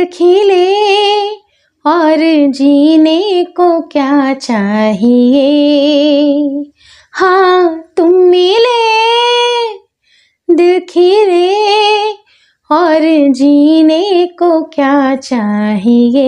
खिले और जीने को क्या चाहिए। हाँ तुम मिले दिल खिले और जीने को क्या चाहिए।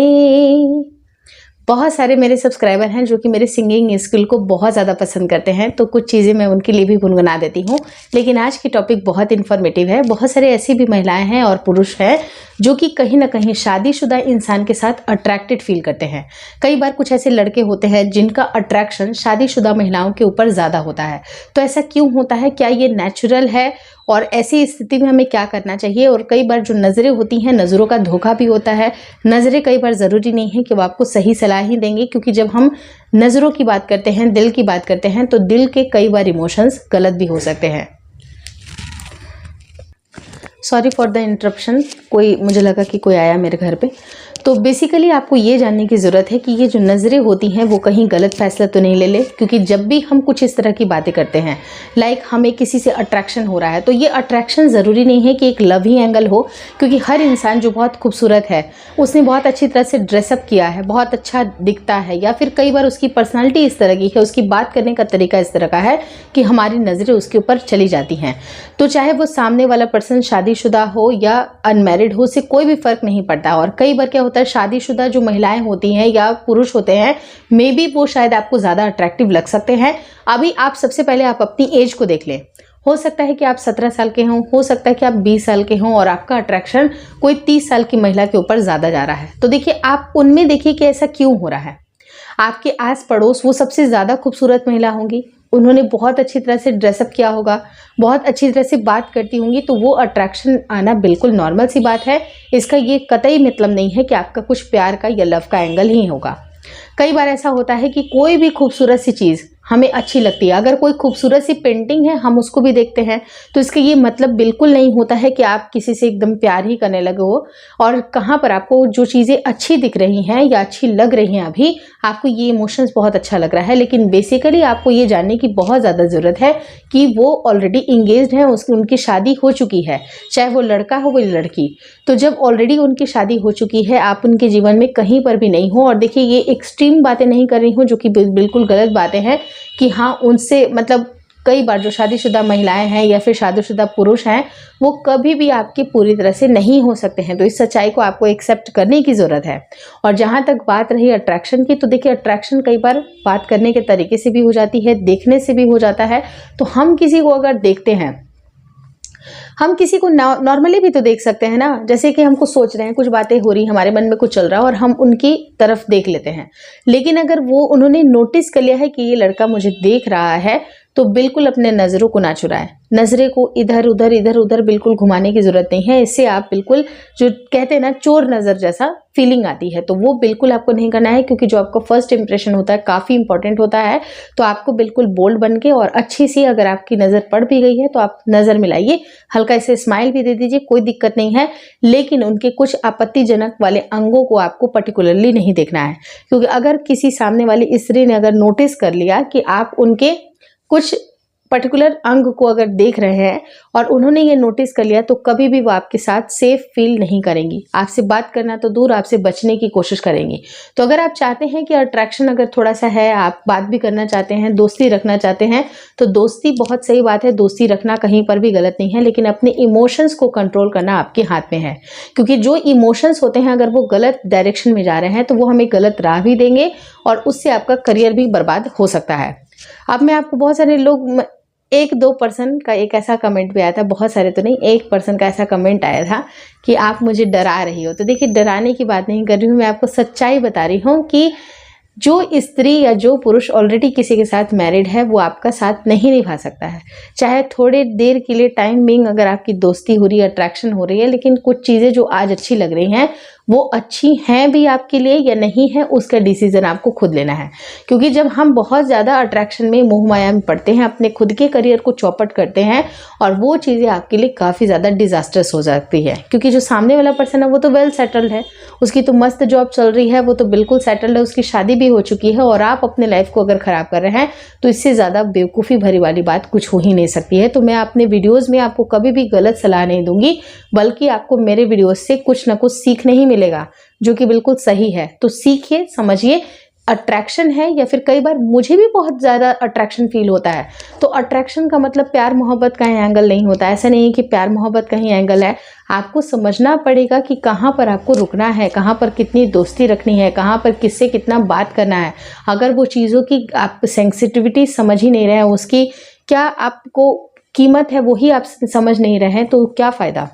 बहुत सारे मेरे सब्सक्राइबर हैं जो कि मेरे सिंगिंग स्किल को बहुत ज़्यादा पसंद करते हैं, तो कुछ चीज़ें मैं उनके लिए भी गुनगुना देती हूँ। लेकिन आज की टॉपिक बहुत इन्फॉर्मेटिव है। बहुत सारे ऐसी भी महिलाएं हैं और पुरुष हैं जो कि कहीं ना कहीं शादीशुदा इंसान के साथ अट्रैक्टेड फील करते हैं। कई बार कुछ ऐसे लड़के होते हैं जिनका अट्रैक्शन शादीशुदा महिलाओं के ऊपर ज़्यादा होता है। तो ऐसा क्यों होता है, क्या ये नेचुरल है और ऐसी स्थिति में हमें क्या करना चाहिए। और कई बार जो नज़रें होती हैं, नज़रों का धोखा भी होता है। नज़रें कई बार ज़रूरी नहीं है कि वो आपको सही सलाह ही देंगे, क्योंकि जब हम नज़रों की बात करते हैं, दिल की बात करते हैं, तो दिल के कई बार इमोशंस गलत भी हो सकते हैं। सॉरी फॉर द इंटरप्शन, मुझे लगा कि कोई आया मेरे घर पे। तो बेसिकली आपको ये जानने की ज़रूरत है कि ये जो नज़रें होती हैं वो कहीं गलत फैसला तो नहीं ले ले। क्योंकि जब भी हम कुछ इस तरह की बातें करते हैं, लाइक हमें किसी से अट्रैक्शन हो रहा है, तो ये अट्रैक्शन ज़रूरी नहीं है कि एक लव ही एंगल हो। क्योंकि हर इंसान जो बहुत खूबसूरत है, उसने बहुत अच्छी तरह से ड्रेसअप किया है, बहुत अच्छा दिखता है, या फिर कई बार उसकी पर्सनैलिटी इस तरह की है, उसकी बात करने का तरीका इस तरह का है कि हमारी नज़रें उसके ऊपर चली जाती हैं। तो चाहे वो सामने वाला पर्सन शादीशुदा हो या अनमैरिड हो, उससे कोई भी फ़र्क नहीं पड़ता। और कई बार क्या होता है, शादीशुदा जो महिलाएं होती हैं या पुरुष होते हैं, मे बी वो शायद आपको ज़्यादा अट्रैक्टिव लग सकते हैं। अभी आप सबसे पहले आप अपनी एज को देख लें। हो सकता है कि आप 17 साल के हों, हो सकता है कि आप 20 साल के हों और आपका अट्रैक्शन कोई 30 साल की महिला के ऊपर ज़्यादा जा रहा है। तो देखिए, आप उनमें देखिए कि ऐसा क्यों हो रहा है। आपके आस पड़ोस वो सबसे ज़्यादा खूबसूरत महिला होंगी, उन्होंने बहुत अच्छी तरह से ड्रेसअप किया होगा, बहुत अच्छी तरह से बात करती होंगी, तो वो अट्रैक्शन आना बिल्कुल नॉर्मल सी बात है। इसका ये कतई मतलब नहीं है कि आपका कुछ प्यार का या लव का एंगल ही होगा। कई बार ऐसा होता है कि कोई भी खूबसूरत सी चीज़ हमें अच्छी लगती है, अगर कोई खूबसूरत सी पेंटिंग है हम उसको भी देखते हैं, तो इसका ये मतलब बिल्कुल नहीं होता है कि आप किसी से एकदम प्यार ही करने लगे हो। और कहाँ पर आपको जो चीज़ें अच्छी दिख रही हैं या अच्छी लग रही हैं, अभी आपको ये इमोशंस बहुत अच्छा लग रहा है, लेकिन बेसिकली आपको ये जानने की बहुत ज़्यादा ज़रूरत है कि वो ऑलरेडी इंगेज्ड हैं, उनकी शादी हो चुकी है, चाहे वो लड़का हो वो लड़की। तो जब ऑलरेडी उनकी शादी हो चुकी है, आप उनके जीवन में कहीं पर भी नहीं हो। और देखिए, ये एक्सट्रीम बातें नहीं कर रही हूँ जो कि बिल्कुल गलत बातें हैं कि हाँ उनसे मतलब कई बार जो शादीशुदा महिलाएं हैं या फिर शादीशुदा पुरुष हैं, वो कभी भी आपके पूरी तरह से नहीं हो सकते हैं। तो इस सच्चाई को आपको एक्सेप्ट करने की ज़रूरत है। और जहाँ तक बात रही अट्रैक्शन की, तो देखिए, अट्रैक्शन कई बार बात करने के तरीके से भी हो जाती है, देखने से भी हो जाता है। तो हम किसी को अगर देखते हैं, हम किसी को नॉर्मली भी तो देख सकते हैं ना। जैसे कि हमको सोच रहे हैं, कुछ बातें हो रही, हमारे मन में कुछ चल रहा है और हम उनकी तरफ देख लेते हैं। लेकिन अगर उन्होंने नोटिस कर लिया है कि ये लड़का मुझे देख रहा है, तो बिल्कुल अपने नज़रों को ना चुराएं। नज़रें को इधर उधर बिल्कुल घुमाने की ज़रूरत नहीं है। इससे आप बिल्कुल, जो कहते हैं ना, चोर नज़र जैसा फीलिंग आती है, तो वो बिल्कुल आपको नहीं करना है। क्योंकि जो आपका फर्स्ट इंप्रेशन होता है काफ़ी इंपॉर्टेंट होता है। तो आपको बिल्कुल बोल्ड बन के और अच्छी सी, अगर आपकी नज़र पड़ भी गई है तो आप नज़र मिलाइए, हल्का ऐसे स्माइल भी दे दीजिए, कोई दिक्कत नहीं है। लेकिन उनके कुछ आपत्तिजनक वाले अंगों को आपको पर्टिकुलरली नहीं देखना है। क्योंकि अगर किसी सामने वाली स्त्री ने अगर नोटिस कर लिया कि आप उनके कुछ पर्टिकुलर अंग को अगर देख रहे हैं और उन्होंने ये नोटिस कर लिया, तो कभी भी वो आपके साथ सेफ फील नहीं करेंगी। आपसे बात करना तो दूर, आपसे बचने की कोशिश करेंगी। तो अगर आप चाहते हैं कि अट्रैक्शन अगर थोड़ा सा है, आप बात भी करना चाहते हैं, दोस्ती रखना चाहते हैं, तो दोस्ती बहुत सही बात है, दोस्ती रखना कहीं पर भी गलत नहीं है। लेकिन अपने इमोशंस को कंट्रोल करना आपके हाथ में है। क्योंकि जो इमोशंस होते हैं, अगर वो गलत डायरेक्शन में जा रहे हैं, तो वो हमें गलत राह भी देंगे और उससे आपका करियर भी बर्बाद हो सकता है। अब मैं आपको बहुत सारे लोग, 1-2 पर्सन का एक ऐसा कमेंट भी आया था, बहुत सारे तो नहीं, 1 पर्सन का ऐसा कमेंट आया था कि आप मुझे डरा रही हो। तो देखिए, डराने की बात नहीं कर रही हूँ, मैं आपको सच्चाई बता रही हूँ कि जो स्त्री या जो पुरुष ऑलरेडी किसी के साथ मैरिड है, वो आपका साथ नहीं निभा सकता है। चाहे थोड़ी देर के लिए टाइम बिंग अगर आपकी दोस्ती हो रही है, अट्रैक्शन हो रही है, लेकिन कुछ चीज़ें जो आज अच्छी लग रही हैं, वो अच्छी हैं भी आपके लिए या नहीं है, उसका डिसीजन आपको खुद लेना है। क्योंकि जब हम बहुत ज़्यादा अट्रैक्शन में, मोह माया में पड़ते हैं, अपने खुद के करियर को चौपट करते हैं, और वो चीज़ें आपके लिए काफ़ी ज़्यादा डिजास्टर्स हो जाती है। क्योंकि जो सामने वाला पर्सन है वो तो वेल सेटल्ड है, उसकी तो मस्त जॉब चल रही है, वो तो बिल्कुल सेटल्ड है, उसकी शादी भी हो चुकी है, और आप अपने लाइफ को अगर ख़राब कर रहे हैं, तो इससे ज़्यादा बेवकूफ़ी भरी वाली बात कुछ हो ही नहीं सकती है। तो मैं अपने वीडियोज़ में आपको कभी भी गलत सलाह नहीं दूंगी, बल्कि आपको मेरे वीडियोज़ से कुछ ना कुछ सीखने ही मिलेगा जो कि बिल्कुल सही है। तो सीखिए, समझिए अट्रैक्शन है या फिर कई बार मुझे भी बहुत ज़्यादा अट्रैक्शन फील होता है। तो अट्रैक्शन का मतलब प्यार मोहब्बत का ही एंगल नहीं होता। ऐसा नहीं है कि प्यार मोहब्बत का ही एंगल है। आपको समझना पड़ेगा कि कहाँ पर आपको रुकना है, कहाँ पर कितनी दोस्ती रखनी है, कहाँ पर किससे कितना बात करना है। अगर वो चीज़ों की आप सेंसिटिविटी समझ ही नहीं रहे हैं, उसकी क्या आपको कीमत है वो ही आप समझ नहीं रहे हैं, तो क्या फ़ायदा।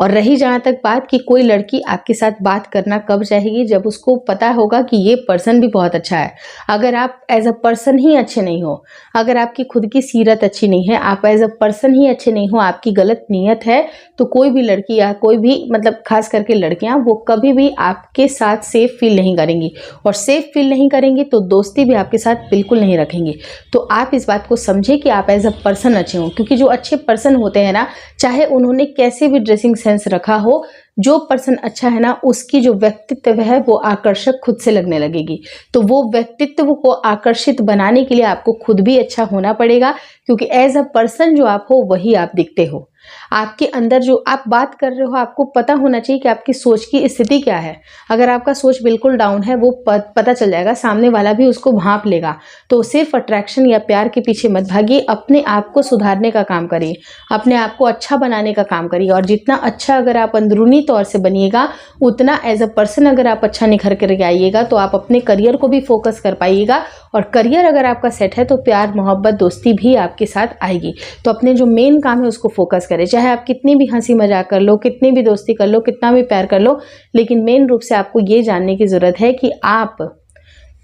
और रही जहाँ तक बात कि कोई लड़की आपके साथ बात करना कब चाहेगी, जब उसको पता होगा कि ये पर्सन भी बहुत अच्छा है। अगर आप एज अ पर्सन ही अच्छे नहीं हो, अगर आपकी खुद की सीरत अच्छी नहीं है, आप एज अ पर्सन ही अच्छे नहीं हो, आपकी गलत नीयत है, तो कोई भी लड़की या कोई भी मतलब खास करके लड़कियां वो कभी भी आपके साथ सेफ फील नहीं करेंगी। और सेफ फील नहीं करेंगी तो दोस्ती भी आपके साथ बिल्कुल नहीं रखेंगी। तो आप इस बात को समझें कि आप एज अ पर्सन अच्छे हों, क्योंकि जो अच्छे पर्सन होते हैं ना, चाहे उन्होंने कैसे भी ड्रेसिंग सेंस रखा हो, जो पर्सन अच्छा है ना उसकी जो व्यक्तित्व है वो आकर्षक खुद से लगने लगेगी। तो वो व्यक्तित्व को आकर्षित बनाने के लिए आपको खुद भी अच्छा होना पड़ेगा, क्योंकि एज अ पर्सन जो आप हो वही आप दिखते हो। आपके अंदर जो आप बात कर रहे हो आपको पता होना चाहिए कि आपकी सोच की स्थिति क्या है। अगर आपका सोच बिल्कुल डाउन है वो पता चल जाएगा, सामने वाला भी उसको भांप लेगा। तो सिर्फ अट्रैक्शन या प्यार के पीछे मत भागिए, अपने आप को सुधारने का काम करिए, अपने आप को अच्छा बनाने का काम करिए। और जितना अच्छा अगर आप अंदरूनी तौर से बनिएगा, उतना एज अ पर्सन अगर आप अच्छा निखर करके आइएगा तो आप अपने करियर को भी फोकस कर पाइएगा। और करियर अगर आपका सेट है तो प्यार मोहब्बत दोस्ती भी आपके साथ आएगी। तो अपने जो मेन काम है उसको फोकस करें। चाहे आप कितनी भी हंसी मजाक कर लो, कितनी भी दोस्ती कर लो, कितना भी प्यार कर लो, लेकिन मेन रूप से आपको ये जानने की ज़रूरत है कि आप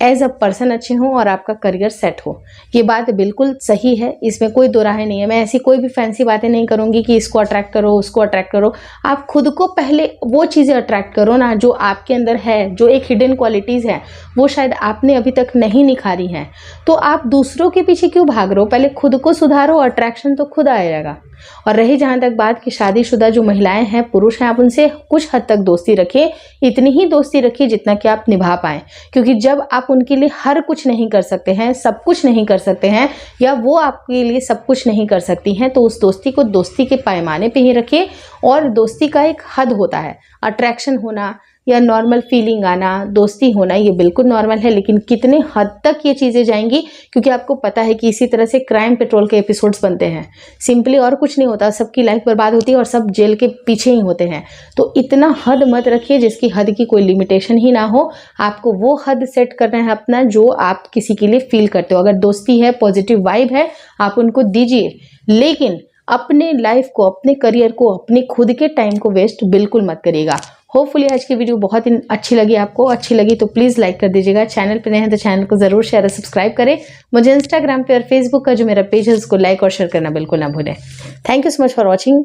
एज अ पर्सन अच्छे हों और आपका करियर सेट हो। ये बात बिल्कुल सही है, इसमें कोई दो राहें नहीं है। मैं ऐसी कोई भी फैंसी बातें नहीं करूँगी कि इसको अट्रैक्ट करो, उसको अट्रैक्ट करो। आप खुद को पहले वो चीज़ें अट्रैक्ट करो ना जो आपके अंदर है, जो एक हिडन क्वालिटीज़ है, वो शायद आपने अभी तक नहीं निखारी हैं। तो आप दूसरों के पीछे क्यों भाग रहे हो, पहले खुद को सुधारो, अट्रैक्शन तो खुद आएगा। और रही जहाँ तक बात कि शादीशुदा जो महिलाएं हैं, पुरुष हैं, आप उनसे कुछ हद तक दोस्ती रखिए, इतनी ही दोस्ती रखिए जितना कि आप निभा पाएं। क्योंकि जब आप उनके लिए हर कुछ नहीं कर सकते हैं, सब कुछ नहीं कर सकते हैं, या वो आपके लिए सब कुछ नहीं कर सकती हैं, तो उस दोस्ती को दोस्ती के पैमाने पे ही रखिए। और दोस्ती का एक हद होता है, अट्रैक्शन होना या नॉर्मल फीलिंग आना, दोस्ती होना, ये बिल्कुल नॉर्मल है, लेकिन कितने हद तक ये चीज़ें जाएंगी, क्योंकि आपको पता है कि इसी तरह से क्राइम पेट्रोल के एपिसोड्स बनते हैं। सिंपली और कुछ नहीं होता, सबकी लाइफ बर्बाद होती है और सब जेल के पीछे ही होते हैं। तो इतना हद मत रखिए जिसकी हद की कोई लिमिटेशन ही ना हो। आपको वो हद सेट करना है अपना जो आप किसी के लिए फील करते हो। अगर दोस्ती है, पॉजिटिव वाइब है, आप उनको दीजिए, लेकिन अपने लाइफ को, अपने करियर को, अपने खुद के टाइम को वेस्ट बिल्कुल मत करिएगा। होपफुली आज की वीडियो बहुत ही अच्छी लगी आपको। अच्छी लगी तो प्लीज़ लाइक कर दीजिएगा। चैनल पे नए हैं तो चैनल को ज़रूर शेयर और सब्सक्राइब करें। मुझे इंस्टाग्राम पे और फेसबुक का जो मेरा पेज है उसको लाइक और शेयर करना बिल्कुल ना भूलें। Thank you so much for watching.